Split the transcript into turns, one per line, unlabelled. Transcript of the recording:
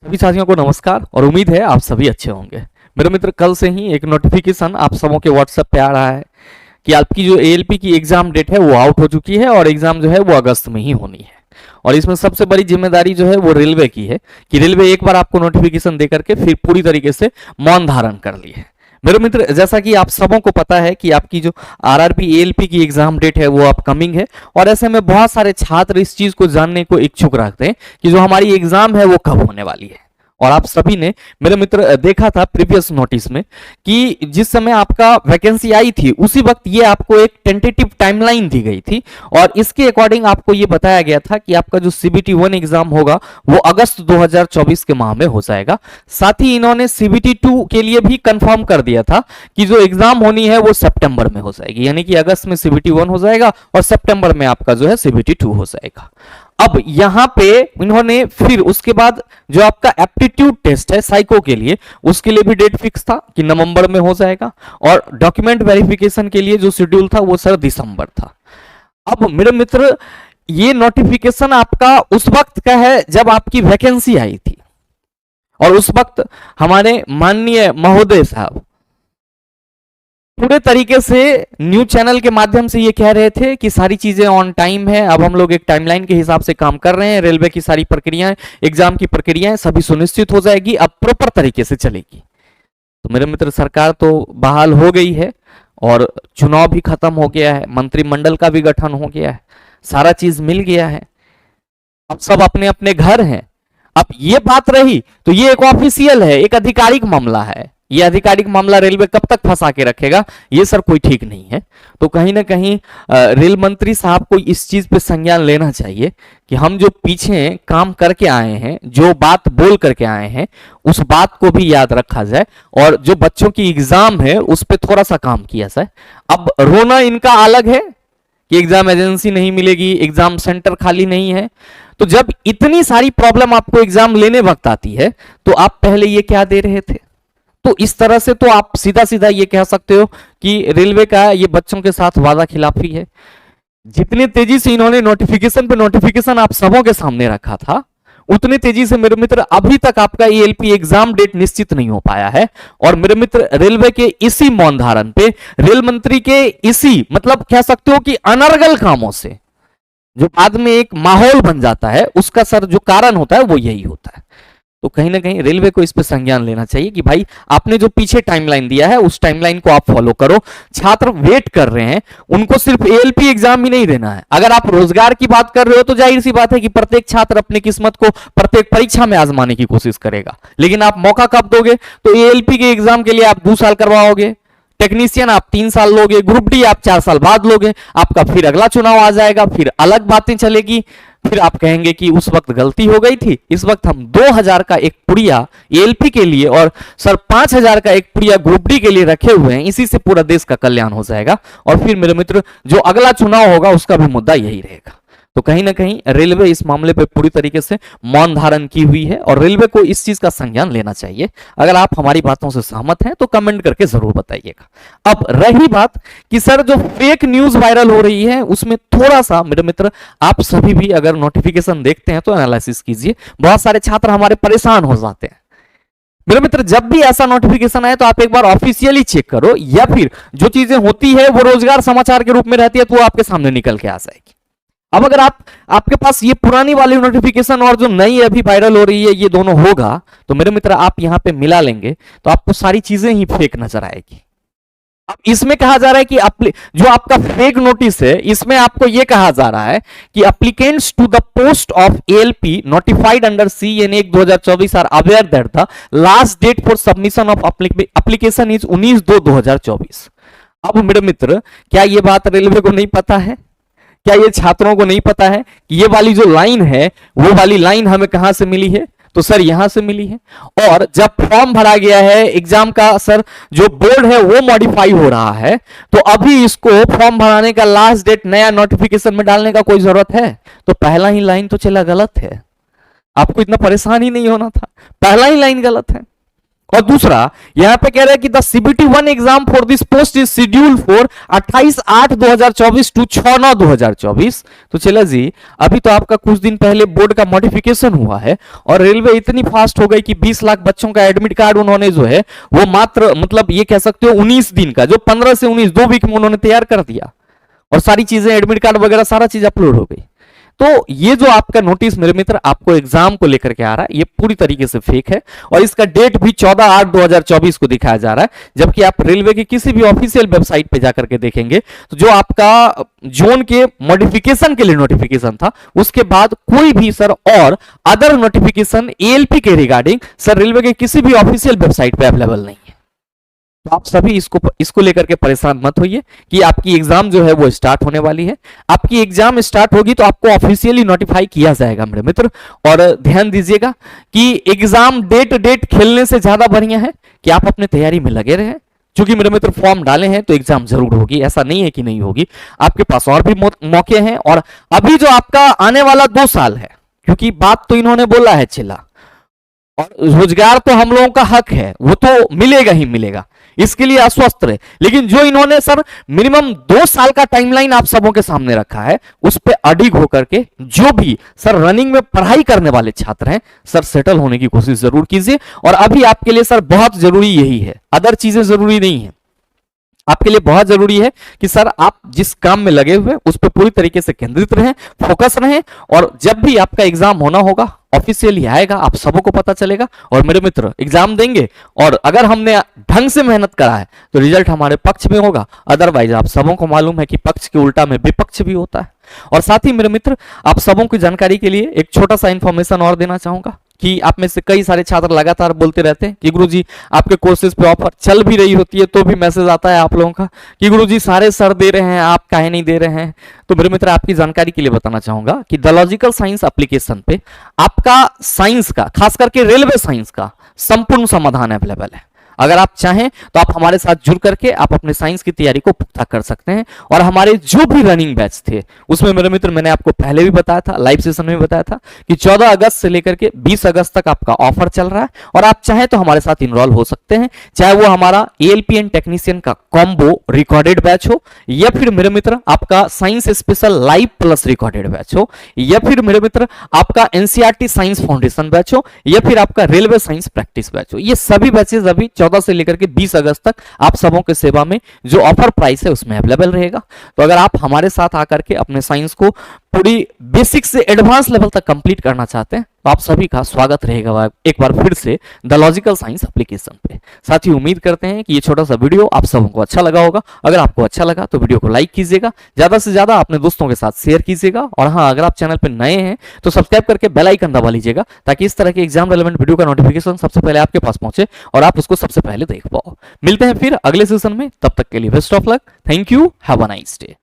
सभी साथियों को नमस्कार और उम्मीद है आप सभी अच्छे होंगे। मेरे मित्र, कल से ही एक नोटिफिकेशन आप सबों के व्हाट्सएप पे आ रहा है कि आपकी जो एएलपी की एग्जाम डेट है वो आउट हो चुकी है और एग्जाम जो है वो अगस्त में ही होनी है। और इसमें सबसे बड़ी जिम्मेदारी जो है वो रेलवे की है कि रेलवे एक बार आपको नोटिफिकेशन दे करके फिर पूरी तरीके से मौन धारण कर ली है। मेरे मित्र, जैसा कि आप सबों को पता है कि आपकी जो आरआरबी एएलपी की एग्जाम डेट है वो अपकमिंग है और ऐसे में बहुत सारे छात्र इस चीज को जानने को इच्छुक रखते हैं कि जो हमारी एग्जाम है वो कब होने वाली है। और आप सभी ने मेरे मित्र देखा था प्रीवियस नोटिस में कि जिस समय आपका वैकेंसी आई थी उसी वक्त ये आपको एक टेंटेटिव टाइमलाइन दी गई थी और इसके अकॉर्डिंग आपको ये बताया गया था कि आपका जो सीबीटी 1 एग्जाम होगा वो अगस्त 2024 के माह में हो जाएगा। साथ ही इन्होंने सीबीटी 2 के लिए भी कंफर्म कर दिया था कि जो एग्जाम होनी है वो सितंबर में हो जाएगी, यानी कि अगस्त में सीबीटी 1 हो जाएगा और सितंबर में आपका जो है सीबीटी 2 हो जाएगा। अब यहां पे इन्होंने फिर उसके बाद जो आपका एप्टीट्यूड टेस्ट है साइको के लिए, उसके लिए भी डेट फिक्स था कि नवंबर में हो जाएगा और डॉक्यूमेंट वेरिफिकेशन के लिए जो शेड्यूल था वो सर दिसंबर था। अब मेरे मित्र, ये नोटिफिकेशन आपका उस वक्त का है जब आपकी वैकेंसी आई थी और उस वक्त हमारे माननीय महोदय साहब पूरे तरीके से न्यूज चैनल के माध्यम से ये कह रहे थे कि सारी चीजें ऑन टाइम है, अब हम लोग एक टाइमलाइन के हिसाब से काम कर रहे हैं, रेलवे की सारी प्रक्रियाएं, एग्जाम की प्रक्रियाएं सभी सुनिश्चित हो जाएगी, अब प्रॉपर तरीके से चलेगी। तो मेरे मित्र, सरकार तो बहाल हो गई है और चुनाव भी खत्म हो गया है, मंत्रिमंडल का भी गठन हो गया है, सारा चीज मिल गया है, अब सब अपने अपने घर हैं। अब ये बात रही तो ये एक ऑफिशियल है, एक आधिकारिक मामला है। ये आधिकारिक मामला रेलवे कब तक फंसा के रखेगा, ये सर कोई ठीक नहीं है। तो कहीं ना कहीं रेल मंत्री साहब को इस चीज पे संज्ञान लेना चाहिए कि हम जो पीछे काम करके आए हैं, जो बात बोल करके आए हैं, उस बात को भी याद रखा जाए और जो बच्चों की एग्जाम है उस पर थोड़ा सा काम किया जाए। अब रोना इनका अलग है कि एग्जाम एजेंसी नहीं मिलेगी, एग्जाम सेंटर खाली नहीं है। तो जब इतनी सारी प्रॉब्लम आपको एग्जाम लेने वक्त आती है तो आप पहले ये क्या दे रहे थे? तो इस तरह से तो आप सीधा सीधा ये कह सकते हो कि रेलवे का ये बच्चों के साथ वादा खिलाफी है। जितने तेजी से इन्होंने नोटिफिकेशन पे नोटिफिकेशन आप सबों के सामने रखा था, उतनी तेजी से मेरे मित्र अभी तक आपका एएलपी एग्जाम डेट निश्चित नहीं हो पाया है। और मेरे मित्र, रेलवे के इसी मौन धारण पे, रेल मंत्री के इसी मतलब कह सकते हो कि अनर्गल कामों से जो बाद में एक माहौल बन जाता है, उसका सर जो कारण होता है वो यही होता है। तो कहीं ना कहीं रेलवे को इस पे संज्ञान लेना चाहिए कि भाई आपने जो पीछे टाइमलाइन दिया है उस टाइमलाइन को आप फॉलो करो। छात्र वेट कर रहे हैं, उनको सिर्फ एएलपी एग्जाम ही नहीं देना है। अगर आप रोजगार की बात कर रहे हो तो जाहिर सी बात है कि प्रत्येक छात्र अपनी किस्मत को प्रत्येक परीक्षा में आजमाने की कोशिश करेगा, लेकिन आप मौका कब दोगे? तो एएलपी के एग्जाम के लिए आप 2 साल करवाओगे, टेक्नीशियन आप 3 साल लोगे, ग्रुप डी आप 4 साल बाद लोगे, आपका फिर अगला चुनाव आ जाएगा, फिर अलग बातें चलेगी, फिर आप कहेंगे कि उस वक्त गलती हो गई थी। इस वक्त हम 2000 का एक पुड़िया एएलपी के लिए और सर 5000 का एक पुड़िया ग्रुप डी के लिए रखे हुए हैं, इसी से पूरा देश का कल्याण हो जाएगा। और फिर मेरे मित्र, जो अगला चुनाव होगा उसका भी मुद्दा यही रहेगा। तो कहीं ना कहीं रेलवे इस मामले पे पूरी तरीके से मौन धारण की हुई है और रेलवे को इस चीज का संज्ञान लेना चाहिए। अगर आप हमारी बातों से सहमत हैं तो कमेंट करके जरूर बताइएगा। अब रही बात कि सर जो फेक न्यूज वायरल हो रही है उसमें थोड़ा सा मेरे मित्र आप सभी भी अगर नोटिफिकेशन देखते हैं तो एनालिसिस कीजिए। बहुत सारे छात्र हमारे परेशान हो जाते हैं। मेरे मित्र, जब भी ऐसा नोटिफिकेशन आए तो आप एक बार ऑफिशियली चेक करो, या फिर जो चीजें होती है वो रोजगार समाचार के रूप में रहती है तो वो आपके सामने निकल के आ जाएगी। अब अगर आपके पास ये पुरानी वाली नोटिफिकेशन और जो नई अभी वायरल हो रही है ये दोनों होगा तो मेरे मित्र आप यहां पे मिला लेंगे तो आपको सारी चीजें ही फेक नजर आएगी। अब इसमें कहा जा रहा है कि जो आपका फेक नोटिस है इसमें आपको यह कहा जा रहा है कि applicants to the post of ALP notified under CN Act 2024 are aware that the last date for submission of application is 19/2/2024। अब मेरे मित्र, क्या यह बात रेलवे को नहीं पता है? क्या ये छात्रों को नहीं पता है कि ये वाली जो लाइन है वो वाली लाइन हमें कहां से मिली है? तो सर यहां से मिली है। और जब फॉर्म भरा गया है एग्जाम का, सर जो बोर्ड है वो मॉडिफाई हो रहा है, तो अभी इसको फॉर्म भराने का लास्ट डेट नया नोटिफिकेशन में डालने का कोई जरूरत है? तो पहला ही लाइन तो चला गलत है, आपको इतना परेशान ही नहीं होना था, पहला ही लाइन गलत है। और दूसरा यहां पे कह रहे हैं कि the CBT 1 exam for this post is schedule for 28/8/2024 to 6/9/2024। तो चला जी, अभी तो आपका कुछ दिन पहले बोर्ड का मॉडिफिकेशन हुआ है और रेलवे इतनी फास्ट हो गई कि 20 लाख बच्चों का एडमिट कार्ड उन्होंने जो है वो मात्र मतलब ये कह सकते हो 19 दिन का, जो 15 से 19 2 वीक में उन्होंने तैयार कर दिया और सारी चीजें एडमिट कार्ड वगैरह सारा चीज अपलोड हो गई। तो ये जो आपका नोटिस मेरे मित्र आपको एग्जाम को लेकर के आ रहा है, ये पूरी तरीके से फेक है और इसका डेट भी 14/8/2024 को दिखाया जा रहा है, जबकि आप रेलवे की किसी भी ऑफिशियल वेबसाइट पे जाकर के देखेंगे तो जो आपका जोन के मॉडिफिकेशन के लिए नोटिफिकेशन था उसके बाद कोई भी सर और अदर नोटिफिकेशन एएलपी के रिगार्डिंग सर रेलवे के किसी भी ऑफिशियल वेबसाइट पे अवेलेबल नहीं है। तो आप सभी इसको लेकर के परेशान मत होइए कि आपकी एग्जाम जो है वो स्टार्ट होने वाली है। आपकी एग्जाम स्टार्ट होगी तो आपको ऑफिशियली नोटिफाई किया जाएगा मेरे मित्र। और ध्यान दीजिएगा कि एग्जाम डेट खेलने से ज्यादा बढ़िया है कि आप अपने तैयारी में लगे रहें, क्योंकि मेरे मित्र फॉर्म डाले हैं तो एग्जाम जरूर होगी, ऐसा नहीं है कि नहीं होगी। आपके पास और भी मौके हैं और अभी जो आपका आने वाला 2 साल है, क्योंकि बात तो इन्होंने बोला है चिल्ला, और रोजगार तो हम लोगों का हक है, वो तो मिलेगा ही मिलेगा, इसके लिए आश्वस्त रहे। लेकिन जो इन्होंने सर मिनिमम 2 साल का टाइमलाइन आप सबों के सामने रखा है, उस पे अडिग होकर के जो भी सर रनिंग में पढ़ाई करने वाले छात्र हैं सर सेटल होने की कोशिश जरूर कीजिए। और अभी आपके लिए सर बहुत जरूरी यही है, अदर चीजें जरूरी नहीं है। आपके लिए बहुत जरूरी है कि सर आप जिस काम में लगे हुए उस पर पूरी तरीके से केंद्रित रहें, फोकस रहें, और जब भी आपका एग्जाम होना होगा ऑफिशियली आएगा, आप सबको पता चलेगा और मेरे मित्र एग्जाम देंगे। और अगर हमने ढंग से मेहनत करा है तो रिजल्ट हमारे पक्ष में होगा, अदरवाइज आप सबों को मालूम है कि पक्ष के उल्टा में विपक्ष भी होता है। और साथ ही मेरे मित्र आप सबों की जानकारी के लिए एक छोटा सा इंफॉर्मेशन और देना चाहूंगा कि आप में से कई सारे छात्र लगातार बोलते रहते हैं कि गुरुजी आपके कोर्सेज पे ऑफर चल भी रही होती है तो भी मैसेज आता है आप लोगों का कि गुरुजी सारे सर दे रहे हैं, आप काहे नहीं दे रहे हैं। तो मेरे मित्र आपकी जानकारी के लिए बताना चाहूंगा कि द लॉजिकल साइंस एप्लीकेशन पे आपका साइंस का, खास करके रेलवे साइंस का संपूर्ण समाधान अवेलेबल है। अगर आप चाहें तो आप हमारे साथ जुड़ करके आप अपने साइंस की तैयारी को पुख्ता कर सकते हैं। और हमारे जो भी रनिंग बैच थे उसमें मेरे मित्र मैंने आपको पहले भी बताया था, लाइव सेशन में बताया था कि 14 अगस्त से लेकर के 20 अगस्त तक आपका ऑफर चल रहा है और आप चाहें तो हमारे साथ इनरोल हो सकते हैं, चाहे वो हमारा एएलपी एंड टेक्नीशियन का कॉम्बो रिकॉर्डेड बैच हो, या फिर मेरे मित्र आपका science special live plus recorded batch हो, या फिर मेरे मित्र आपका एनसीईआरटी साइंस फाउंडेशन बैच हो, या फिर आपका रेलवे साइंस प्रैक्टिस बैच हो। ये सभी बैचेस अभी 14 से लेकर के 20 अगस्त तक आप सबों के सेवा में जो ऑफर प्राइस है उसमें अवेलेबल रहेगा। तो अगर आप हमारे साथ आकर के अपने साइंस को पूरी बेसिक से एडवांस लेवल तक कंप्लीट करना चाहते हैं तो आप सभी का स्वागत रहेगा एक बार फिर से द लॉजिकल साइंस एप्लीकेशन पे। साथ ही उम्मीद करते हैं कि ये छोटा सा वीडियो आप सबों को अच्छा लगा होगा। अगर आपको अच्छा लगा तो वीडियो को लाइक कीजिएगा, ज्यादा से ज्यादा अपने दोस्तों के साथ शेयर कीजिएगा, और हाँ अगर आप चैनल पे नए हैं तो सब्सक्राइब करके बेल आइकन दबा लीजिएगा ताकि इस तरह के एग्जाम रेलेवेंट वीडियो का नोटिफिकेशन सबसे पहले आपके पास पहुंचे और आप उसको सबसे पहले देख पाओ। मिलते हैं फिर अगले सेशन में, तब तक के लिए best of luck, thank you, have a nice day.